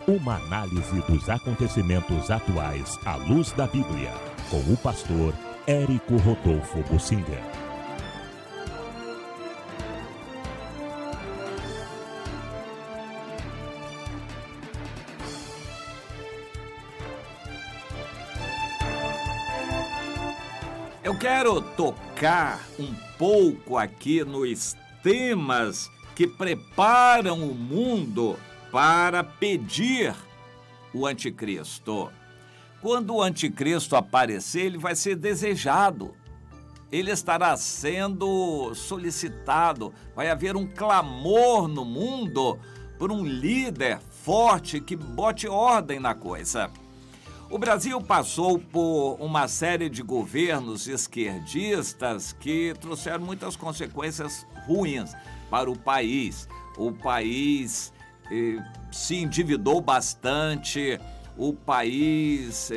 Uma análise dos acontecimentos atuais à luz da Bíblia, com o pastor Érico Rodolfo Bossinger. Eu quero tocar um pouco aqui nos temas que preparam o mundo para pedir o anticristo. Quando o anticristo aparecer, ele vai ser desejado. Ele estará sendo solicitado. Vai haver um clamor no mundo por um líder forte que bote ordem na coisa. O Brasil passou por uma série de governos esquerdistas que trouxeram muitas consequências ruins para o país. O país se endividou bastante, o país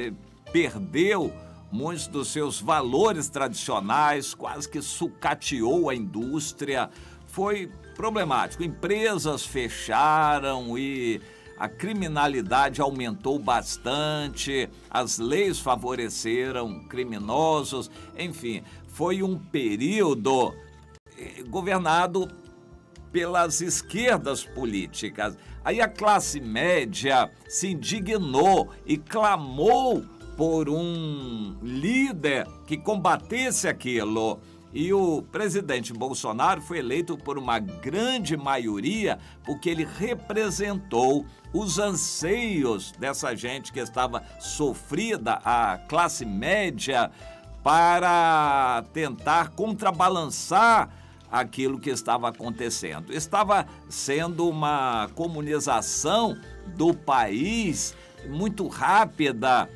perdeu muitos dos seus valores tradicionais, quase que sucateou a indústria. Foi problemático. Empresas fecharam e a criminalidade aumentou bastante, as leis favoreceram criminosos, enfim, foi um período governado pelas esquerdas políticas. Aí a classe média se indignou e clamou por um líder que combatesse aquilo. E o presidente Bolsonaro foi eleito por uma grande maioria porque ele representou os anseios dessa gente que estava sofrida, a classe média, para tentar contrabalançar aquilo que estava acontecendo. Estava sendo uma comunização do país muito rápida.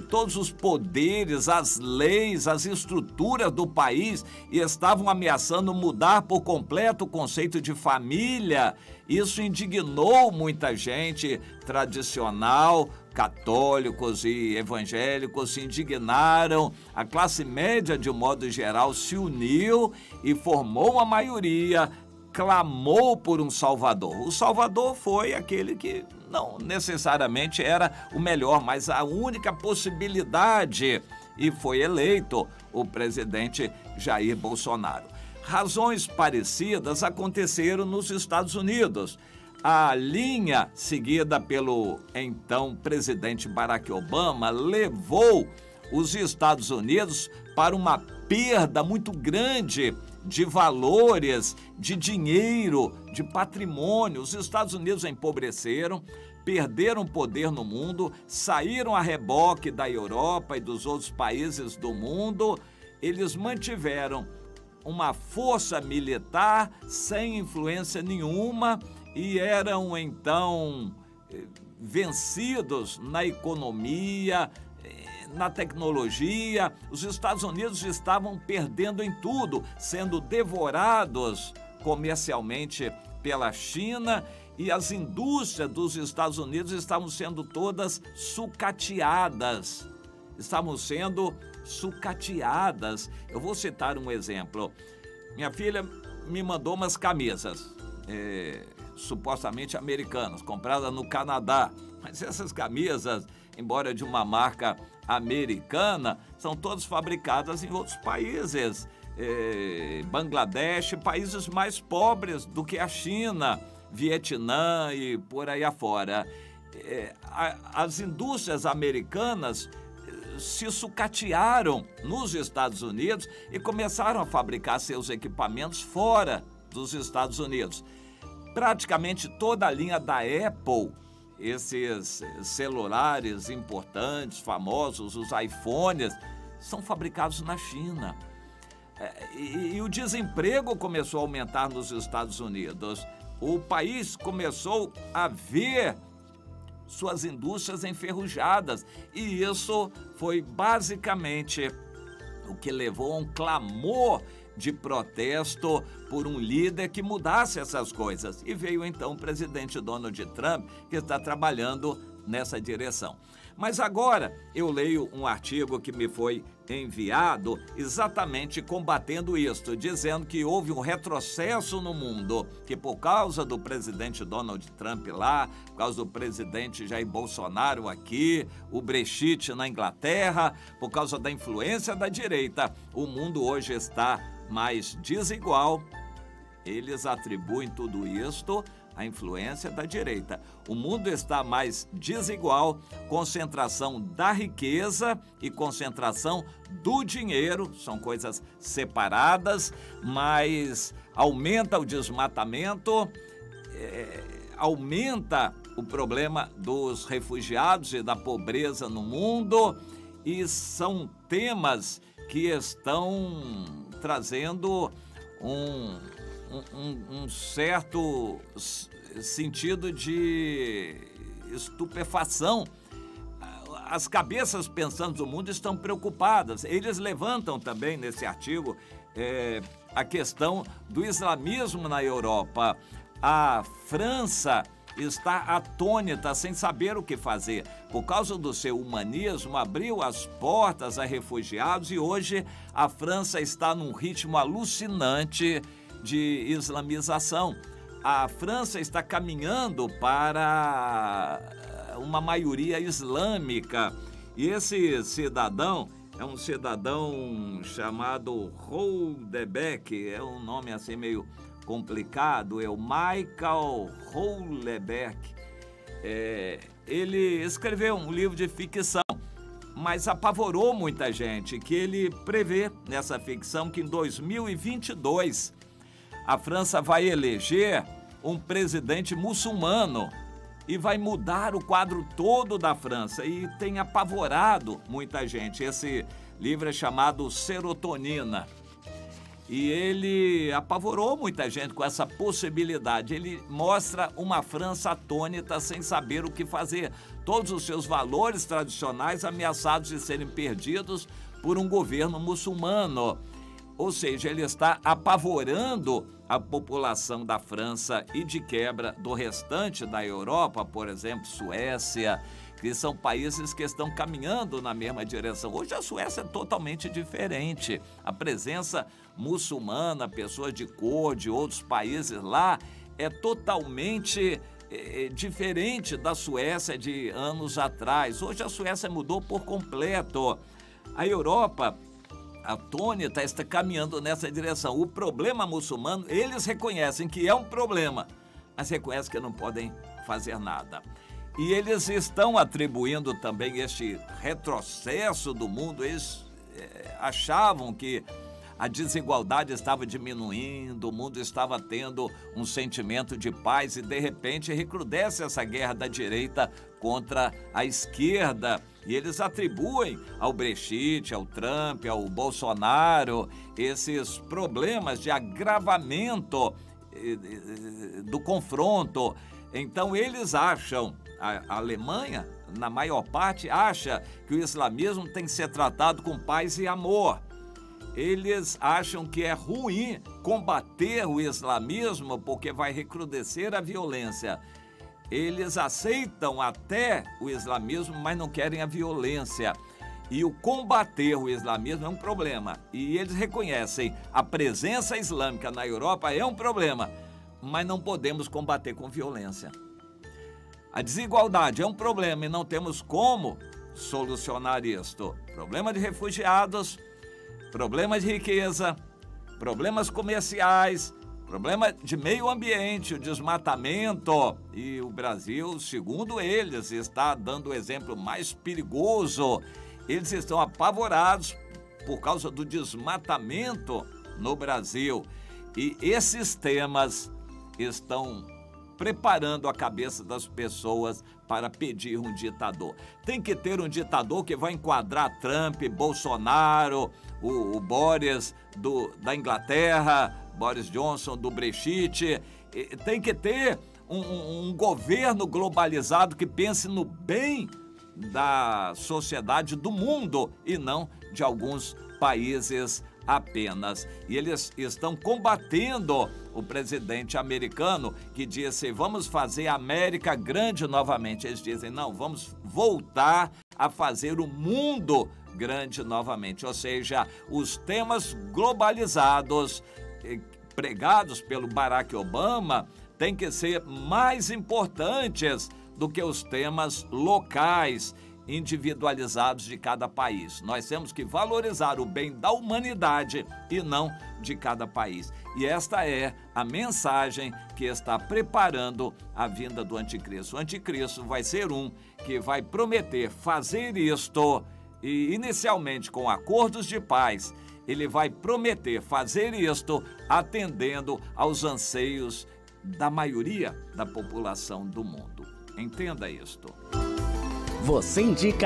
Todos os poderes, as leis, as estruturas do país estavam ameaçando mudar por completo o conceito de família. Isso indignou muita gente tradicional, católicos e evangélicos se indignaram. A classe média, de um modo geral, se uniu e formou uma maioria, clamou por um salvador. O salvador foi aquele que não necessariamente era o melhor, mas a única possibilidade, e foi eleito o presidente Jair Bolsonaro. Razões parecidas aconteceram nos Estados Unidos. A linha seguida pelo então presidente Barack Obama levou os Estados Unidos para uma perda muito grande de valores, de dinheiro, de patrimônio. Os Estados Unidos empobreceram, perderam poder no mundo, saíram a reboque da Europa e dos outros países do mundo. Eles mantiveram uma força militar sem influência nenhuma e eram então vencidos na economia, na tecnologia. Os Estados Unidos estavam perdendo em tudo, sendo devorados comercialmente pela China, e as indústrias dos Estados Unidos estavam sendo todas sucateadas. Estavam sendo sucateadas. Eu vou citar um exemplo. Minha filha me mandou umas camisas, supostamente americanas, compradas no Canadá. Mas essas camisas, embora de uma marca americana, são todas fabricadas em outros países. Bangladesh, países mais pobres do que a China, Vietnã e por aí afora. As indústrias americanas se sucatearam nos Estados Unidos e começaram a fabricar seus equipamentos fora dos Estados Unidos. Praticamente toda a linha da Apple, esses celulares importantes, famosos, os iPhones, são fabricados na China. E o desemprego começou a aumentar nos Estados Unidos. O país começou a ver suas indústrias enferrujadas, e isso foi basicamente o que levou a um clamor de protesto por um líder que mudasse essas coisas. E veio então o presidente Donald Trump, que está trabalhando nessa direção. Mas agora eu leio um artigo que me foi enviado exatamente combatendo isto, dizendo que houve um retrocesso no mundo, que por causa do presidente Donald Trump lá, por causa do presidente Jair Bolsonaro aqui, o Brexit na Inglaterra, por causa da influência da direita, o mundo hoje está mais desigual. Eles atribuem tudo isto à influência da direita. O mundo está mais desigual, concentração da riqueza e concentração do dinheiro, são coisas separadas, mas aumenta o desmatamento, aumenta o problema dos refugiados e da pobreza no mundo, e são temas que estão trazendo um certo sentido de estupefação. As cabeças pensantes do mundo estão preocupadas. Eles levantam também nesse artigo a questão do islamismo na Europa. A França está atônita, sem saber o que fazer. Por causa do seu humanismo, abriu as portas a refugiados e hoje a França está num ritmo alucinante de islamização. A França está caminhando para uma maioria islâmica. E esse cidadão é um cidadão chamado Houellebecq, é um nome assim meio complicado, é o Michael Houellebecq. Ele escreveu um livro de ficção, mas apavorou muita gente, que ele prevê nessa ficção que em 2022 a França vai eleger um presidente muçulmano e vai mudar o quadro todo da França, e tem apavorado muita gente. Esse livro é chamado Serotonina e ele apavorou muita gente com essa possibilidade. Ele mostra uma França atônita, sem saber o que fazer. Todos os seus valores tradicionais ameaçados de serem perdidos por um governo muçulmano. Ou seja, ele está apavorando a população da França e, de quebra, do restante da Europa, por exemplo, Suécia, que são países que estão caminhando na mesma direção. Hoje a Suécia é totalmente diferente. A presença muçulmana, pessoas de cor de outros países lá, é totalmente diferente da Suécia de anos atrás. Hoje a Suécia mudou por completo. A Europa atônita está caminhando nessa direção. O problema muçulmano, eles reconhecem que é um problema, mas reconhecem que não podem fazer nada. E eles estão atribuindo também este retrocesso do mundo. Eles achavam que a desigualdade estava diminuindo, o mundo estava tendo um sentimento de paz, e de repente recrudesce essa guerra da direita contra a esquerda. E eles atribuem ao Brexit, ao Trump, ao Bolsonaro, esses problemas de agravamento do confronto. Então eles acham, a Alemanha, na maior parte, acha que o islamismo tem que ser tratado com paz e amor. Eles acham que é ruim combater o islamismo porque vai recrudescer a violência. Eles aceitam até o islamismo, mas não querem a violência. E o combater o islamismo é um problema. E eles reconhecem a presença islâmica na Europa é um problema, mas não podemos combater com violência. A desigualdade é um problema e não temos como solucionar isto. Problema de refugiados, problemas de riqueza, problemas comerciais, problema de meio ambiente, o desmatamento. E o Brasil, segundo eles, está dando o exemplo mais perigoso. Eles estão apavorados por causa do desmatamento no Brasil. E esses temas estão preparando a cabeça das pessoas para pedir um ditador. Tem que ter um ditador que vai enquadrar Trump, Bolsonaro, o Boris da Inglaterra, Boris Johnson do Brexit. Tem que ter um governo globalizado que pense no bem da sociedade do mundo e não de alguns países apenas. E eles estão combatendo o presidente americano que disse: vamos fazer a América grande novamente. Eles dizem: não, vamos voltar a fazer o mundo grande novamente. Ou seja, os temas globalizados pregados pelo Barack Obama têm que ser mais importantes do que os temas locais, individualizados de cada país. Nós temos que valorizar o bem da humanidade e não de cada país. E esta é a mensagem que está preparando a vinda do anticristo. O anticristo vai ser um que vai prometer fazer isto, e inicialmente com acordos de paz. Ele vai prometer fazer isto atendendo aos anseios da maioria da população do mundo. Entenda isto. Você indica